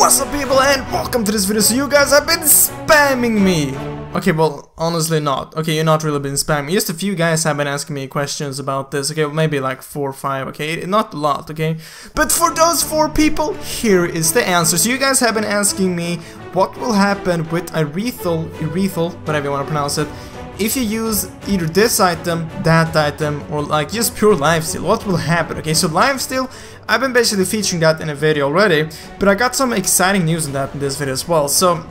What's up, people, and welcome to this video. So you guys have been spamming me. Okay, well, honestly not. Okay, you're not really been spamming. Just a few guys have been asking me questions about this. Okay, well, maybe like 4 or 5, okay? Not a lot, okay? But for those 4 people, here is the answer. So you guys have been asking me what will happen with Irithel, whatever you want to pronounce it, if you use either this item, that item, or like just pure lifesteal. What will happen? Okay, so lifesteal, I've been basically featuring that in a video already, but I got some exciting news on that in this video as well. So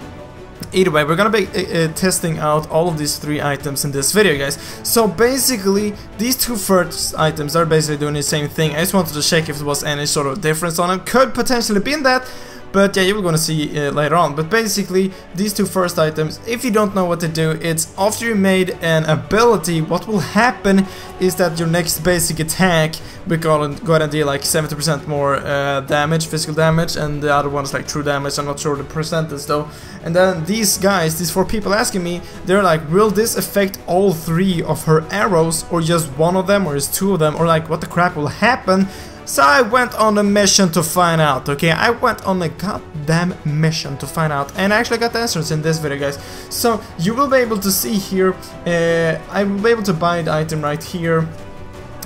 either way, we're gonna be testing out all of these 3 items in this video, guys. So basically, these 2 first items are basically doing the same thing. I just wanted to check if there was any sort of difference on them. Could potentially be in that, but yeah, you're gonna see later on. But basically, these 2 first items, if you don't know what to do, it's after you made an ability, what will happen is that your next basic attack will go ahead and deal like 70% more damage, physical damage, and the other one is like true damage. I'm not sure the percentage though. And then these guys, these 4 people asking me, they're like, will this affect all 3 of her arrows, or just one of them, or is 2 of them, or like what the crap will happen? So I went on a mission to find out, okay? I went on a goddamn mission to find out, and I actually got the answers in this video, guys. So you will be able to see here, I will be able to buy the item right here,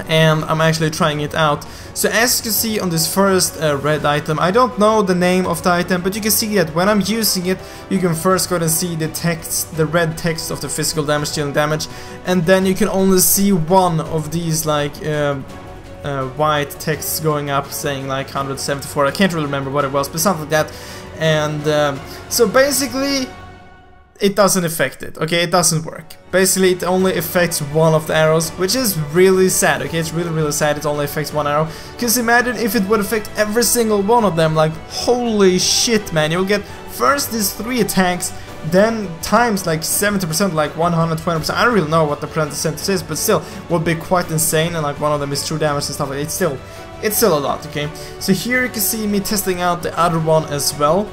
and I'm actually trying it out. So as you can see on this first red item, I don't know the name of the item, but you can see that when I'm using it, you can first go and see the text, the red text of the physical damage, dealing damage, and then you can only see one of these like white texts going up saying like 174. I can't really remember what it was, but something like that. And so basically it doesn't affect it, okay? It doesn't work. Basically it only affects one of the arrows, which is really sad, okay? It's really sad it only affects one arrow, because imagine if it would affect every single one of them. Like, holy shit, man. You'll get first these 3 attacks, then times like 70%, like 120%. I don't really know what the percentage is, but still would be quite insane. And like one of them is true damage and stuff like that. It's still a lot, okay? So here you can see me testing out the other one as well.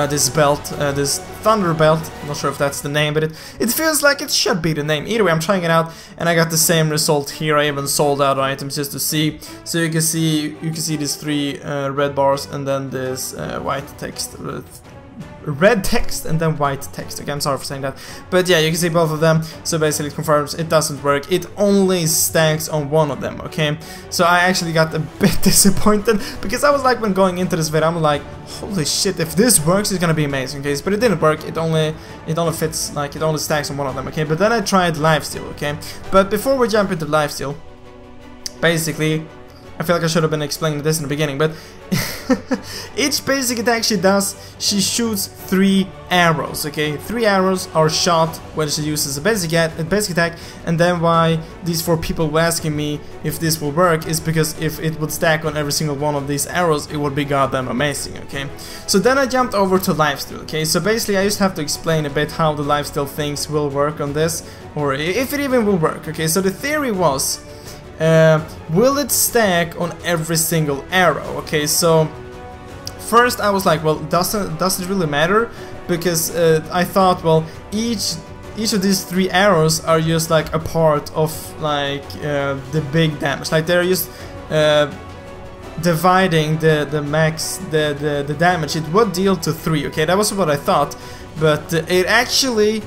This belt, this thunder belt. I'm not sure if that's the name, but it feels like it should be the name. Either way, I'm trying it out, and I got the same result here. I even sold out items just to see. So you can see these 3 red bars, and then this white text. Red text and then white text. Okay, I'm sorry for saying that, but yeah, you can see both of them. So basically it confirms it doesn't work. It only stacks on one of them, okay? So I actually got a bit disappointed, because I was like, when going into this video, I'm like, holy shit, if this works, it's gonna be amazing, okay? But it didn't work. It only fits, like, it only stacks on one of them, okay? But then I tried lifesteal, okay? But before we jump into lifesteal, basically, I feel like I should have been explaining this in the beginning, but each basic attack she does, she shoots 3 arrows, okay? 3 arrows are shot when she uses a basic attack, and then why these 4 people were asking me if this will work is because if it would stack on every single one of these arrows, it would be goddamn amazing, okay? So then I jumped over to lifesteal, okay? So basically I just have to explain a bit how the lifesteal things will work on this, or if it even will work, okay? So the theory was, will it stack on every single arrow? Okay, so first I was like, well, does it really matter? Because I thought, well, each of these 3 arrows are just like a part of like the big damage. Like they're just dividing the max the damage it would deal to 3. Okay, that was what I thought. But it actually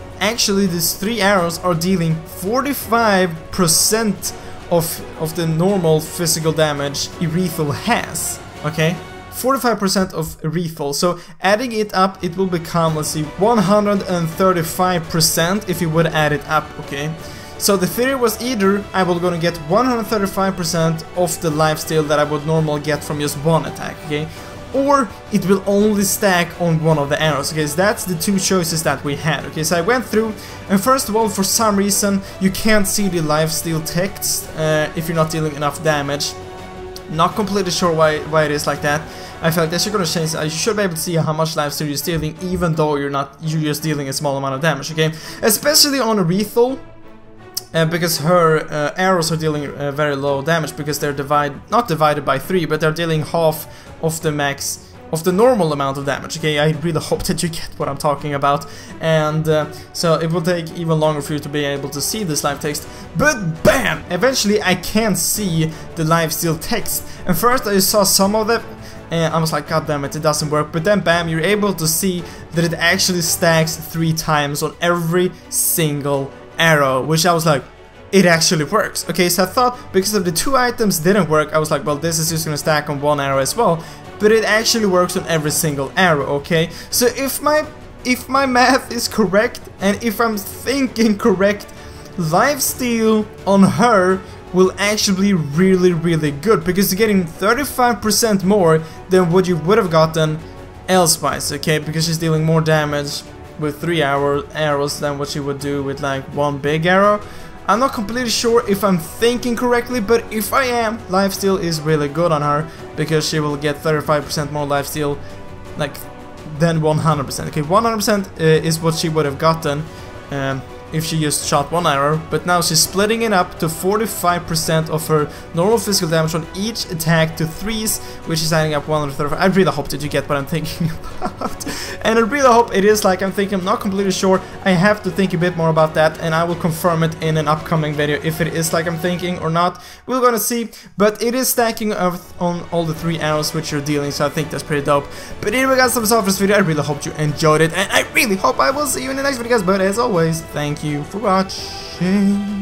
these 3 arrows are dealing 45% of the normal physical damage Irithel has, okay? 45% of Irithel. So adding it up, it will become, let's see, 135% if you would add it up, okay? So the theory was either I was gonna get 135% of the lifesteal that I would normally get from just one attack, okay? Or it will only stack on one of the arrows, okay? So that's the 2 choices that we had, okay? So I went through, and first of all, for some reason, you can't see the lifesteal text if you're not dealing enough damage. Not completely sure why it is like that. I feel like they should gonna change that. You should be able to see how much lifesteal you're stealing, even though you're just dealing a small amount of damage, okay? Especially on Irithel, because her arrows are dealing very low damage, because they're not divided by 3, but they're dealing half of the max of the normal amount of damage, okay? I really hope that you get what I'm talking about. And so it will take even longer for you to be able to see this live text. But BAM! Eventually I can see the lifesteal text. And first I saw some of it, and I was like, god damn it, it doesn't work. But then bam, you're able to see that it actually stacks 3 times on every single arrow, which I was like, it actually works. Okay, so I thought because of the 2 items didn't work, I was like, well, this is just gonna stack on 1 arrow as well, but it actually works on every single arrow. Okay, so if my math is correct, and if I'm thinking correct, lifesteal on her will actually be really good, because you're getting 35% more than what you would have gotten elsewise. Okay, because she's dealing more damage with 3 arrows than what she would do with like 1 big arrow. I'm not completely sure if I'm thinking correctly, but if I am, lifesteal is really good on her, because she will get 35% more lifesteal like than 100%. Okay, 100% is what she would have gotten if she just shot 1 arrow, but now she's splitting it up to 45% of her normal physical damage on each attack to 3s, which is adding up 135. I really hope that you get what I'm thinking about, and I really hope it is like I'm thinking. I'm not completely sure. I have to think a bit more about that, and I will confirm it in an upcoming video if it is like I'm thinking or not. We're gonna see, but it is stacking on all the 3 arrows which you're dealing, so I think that's pretty dope. But anyway guys, that's all for this video. I really hope you enjoyed it, and I really hope I will see you in the next video guys, but as always, thank you for watching.